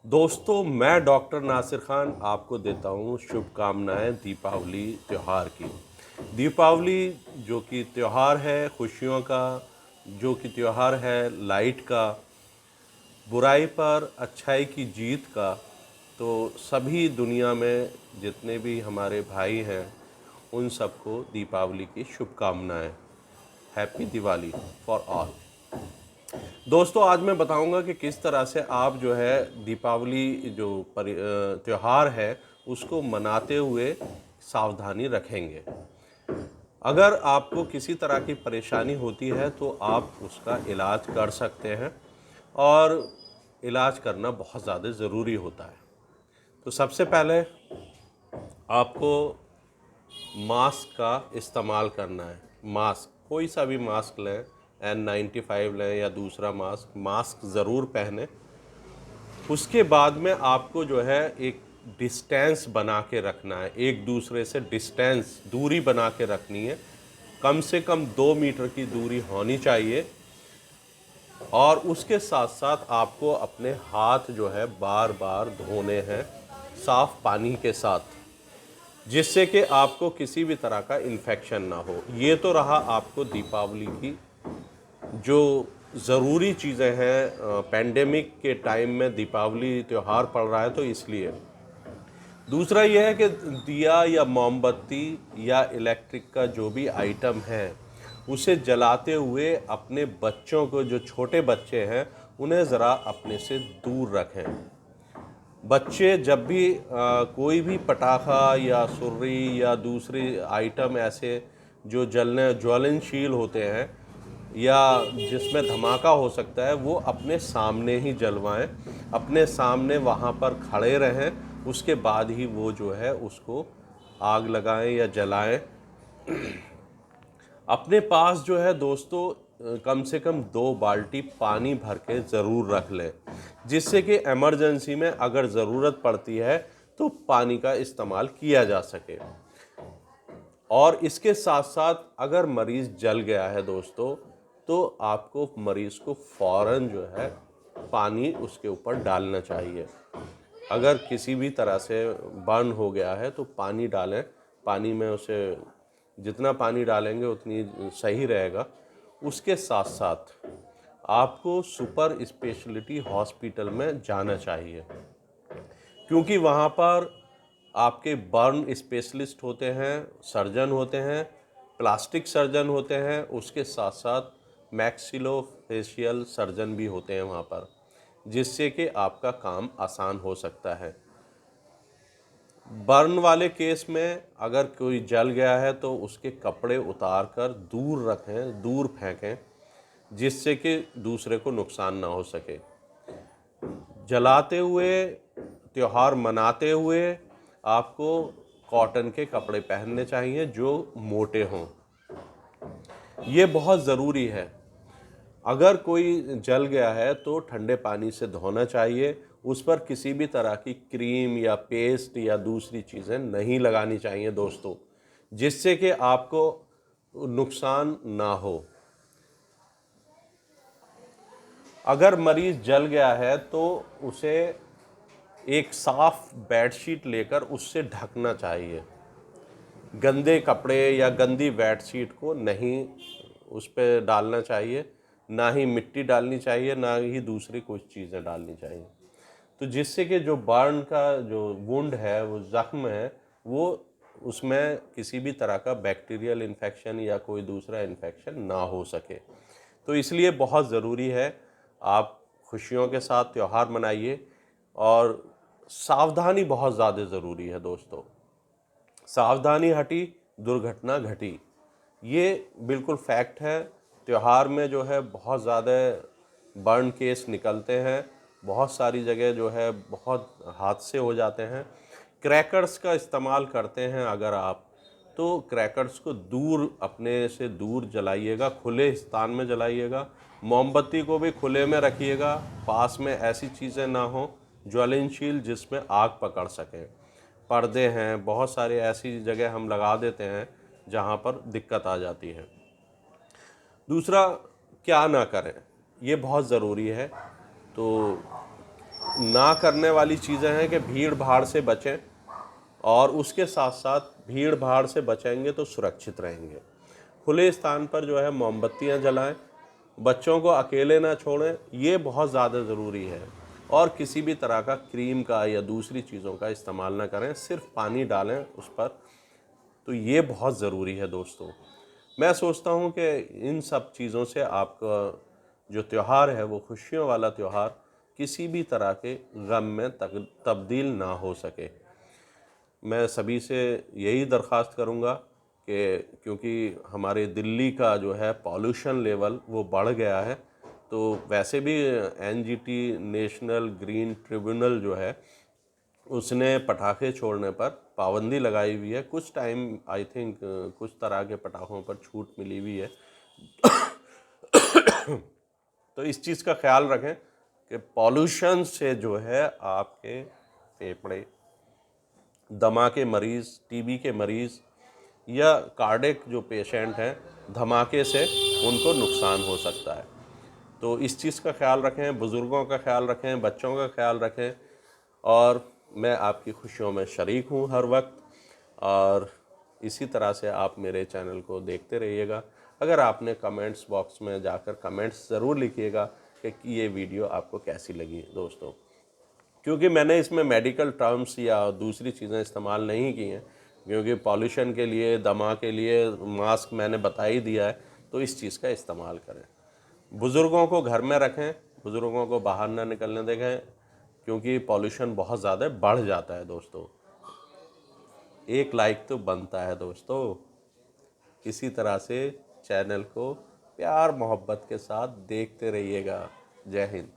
दोस्तों, मैं डॉक्टर नासिर खान आपको देता हूँ शुभकामनाएं दीपावली त्यौहार की। दीपावली जो कि त्यौहार है खुशियों का, जो कि त्यौहार है लाइट का, बुराई पर अच्छाई की जीत का। तो सभी दुनिया में जितने भी हमारे भाई हैं उन सबको दीपावली की शुभकामनाएं। Happy Diwali for all. दोस्तों, आज मैं बताऊंगा कि किस तरह से आप जो है दीपावली जो त्यौहार है उसको मनाते हुए सावधानी रखेंगे। अगर आपको किसी तरह की परेशानी होती है तो आप उसका इलाज कर सकते हैं, और इलाज करना बहुत ज़्यादा ज़रूरी होता है। तो सबसे पहले आपको मास्क का इस्तेमाल करना है। मास्क, कोई सा भी मास्क लें, N95 लें या दूसरा मास्क ज़रूर पहने। उसके बाद में आपको जो है एक डिस्टेंस बना के रखना है, एक दूसरे से डिस्टेंस दूरी बना के रखनी है। कम से कम 2 मीटर की दूरी होनी चाहिए। और उसके साथ साथ आपको अपने हाथ जो है बार बार धोने हैं साफ पानी के साथ, जिससे कि आपको किसी भी तरह का इन्फेक्शन ना हो। ये तो रहा आपको दीपावली की जो ज़रूरी चीज़ें हैं। पेंडेमिक के टाइम में दीपावली त्यौहार पड़ रहा है तो इसलिए। दूसरा यह है कि दिया या मोमबत्ती या इलेक्ट्रिक का जो भी आइटम है उसे जलाते हुए अपने बच्चों को, जो छोटे बच्चे हैं, उन्हें ज़रा अपने से दूर रखें। बच्चे जब भी कोई भी पटाखा या सुर्री या दूसरी आइटम ऐसे जो ज्वलनशील होते हैं या जिसमें धमाका हो सकता है, वो अपने सामने ही जलवाएं, अपने सामने वहाँ पर खड़े रहें। उसके बाद ही वो जो है उसको आग लगाएं या जलाएं। अपने पास जो है दोस्तों कम से कम 2 बाल्टी पानी भर के ज़रूर रख लें, जिससे कि इमरजेंसी में अगर ज़रूरत पड़ती है तो पानी का इस्तेमाल किया जा सके। और इसके साथ साथ अगर मरीज़ जल गया है दोस्तों, तो आपको मरीज़ को फ़ौरन जो है पानी उसके ऊपर डालना चाहिए। अगर किसी भी तरह से बर्न हो गया है तो पानी डालें। पानी में उसे जितना पानी डालेंगे उतनी सही रहेगा। उसके साथ साथ आपको सुपर स्पेशलिटी हॉस्पिटल में जाना चाहिए, क्योंकि वहाँ पर आपके बर्न स्पेशलिस्ट होते हैं, सर्जन होते हैं, प्लास्टिक सर्जन होते हैं, उसके साथ साथ मैक्सिलोफेशियल सर्जन भी होते हैं वहाँ पर, जिससे कि आपका काम आसान हो सकता है। बर्न वाले केस में अगर कोई जल गया है तो उसके कपड़े उतार कर दूर रखें, दूर फेंकें, जिससे कि दूसरे को नुकसान ना हो सके। जलाते हुए, त्यौहार मनाते हुए आपको कॉटन के कपड़े पहनने चाहिए जो मोटे हों। ये बहुत ज़रूरी है। अगर कोई जल गया है तो ठंडे पानी से धोना चाहिए। उस पर किसी भी तरह की क्रीम या पेस्ट या दूसरी चीज़ें नहीं लगानी चाहिए दोस्तों, जिससे कि आपको नुकसान ना हो। अगर मरीज़ जल गया है तो उसे एक साफ बेडशीट लेकर उससे ढकना चाहिए। गंदे कपड़े या गंदी बेडशीट को नहीं उस पर डालना चाहिए, ना ही मिट्टी डालनी चाहिए, ना ही दूसरी कुछ चीज़ें डालनी चाहिए। तो जिससे कि जो बर्न का जो वुंड है, वो ज़ख्म है, वो उसमें किसी भी तरह का बैक्टीरियल इन्फेक्शन या कोई दूसरा इन्फेक्शन ना हो सके। तो इसलिए बहुत ज़रूरी है आप खुशियों के साथ त्यौहार मनाइए, और सावधानी बहुत ज़्यादा ज़रूरी है दोस्तों। सावधानी हटी, दुर्घटना घटी, ये बिल्कुल फैक्ट है। त्यौहार में जो है बहुत ज़्यादा बर्न केस निकलते हैं, बहुत सारी जगह जो है बहुत हादसे हो जाते हैं। क्रैकर्स का इस्तेमाल करते हैं अगर आप, तो क्रैकर्स को दूर, अपने से दूर जलाइएगा, खुले स्थान में जलाइएगा। मोमबत्ती को भी खुले में रखिएगा, पास में ऐसी चीज़ें ना हों ज्वलनशील जिसमें आग पकड़ सकें। पर्दे हैं, बहुत सारे ऐसी जगह हम लगा देते हैं जहाँ पर दिक्कत आ जाती है। दूसरा, क्या ना करें, ये बहुत ज़रूरी है। तो ना करने वाली चीज़ें हैं कि भीड़ भाड़ से बचें, और उसके साथ साथ भीड़ भाड़ से बचेंगे तो सुरक्षित रहेंगे। खुले स्थान पर जो है मोमबत्तियां जलाएं, बच्चों को अकेले ना छोड़ें, ये बहुत ज़्यादा ज़रूरी है। और किसी भी तरह का क्रीम का या दूसरी चीज़ों का इस्तेमाल ना करें, सिर्फ पानी डालें उस पर। तो ये बहुत ज़रूरी है दोस्तों। मैं सोचता हूँ कि इन सब चीज़ों से आपका जो त्यौहार है वो खुशियों वाला त्यौहार किसी भी तरह के गम में तब्दील ना हो सके। मैं सभी से यही दरख्वास्त करूँगा कि क्योंकि हमारे दिल्ली का जो है पॉल्यूशन लेवल वो बढ़ गया है, तो वैसे भी एनजीटी नेशनल ग्रीन ट्रिब्यूनल जो है उसने पटाखे छोड़ने पर पाबंदी लगाई हुई है। कुछ टाइम आई थिंक कुछ तरह के पटाखों पर छूट मिली हुई है। तो इस चीज़ का ख्याल रखें कि पॉल्यूशन से जो है आपके फेफड़े, दमा के मरीज़, टीबी के मरीज़ या कार्डियक जो पेशेंट हैं, धमाके से उनको नुकसान हो सकता है। तो इस चीज़ का ख्याल रखें, बुज़ुर्गों का ख्याल रखें, बच्चों का ख्याल रखें। और मैं आपकी खुशियों में शरीक हूँ हर वक्त, और इसी तरह से आप मेरे चैनल को देखते रहिएगा। अगर आपने कमेंट्स बॉक्स में जाकर कमेंट्स ज़रूर लिखिएगा कि ये वीडियो आपको कैसी लगी दोस्तों, क्योंकि मैंने इसमें मेडिकल टर्म्स या दूसरी चीज़ें इस्तेमाल नहीं की हैं, क्योंकि पॉल्यूशन के लिए, दमा के लिए मास्क मैंने बता ही दिया है। तो इस चीज़ का इस्तेमाल करें। बुज़ुर्गों को घर में रखें, बुज़ुर्गों को बाहर ना निकलने दें, क्योंकि पॉल्यूशन बहुत ज़्यादा बढ़ जाता है दोस्तों। एक लाइक तो बनता है दोस्तों। इसी तरह से चैनल को प्यार मोहब्बत के साथ देखते रहिएगा। जय हिंद।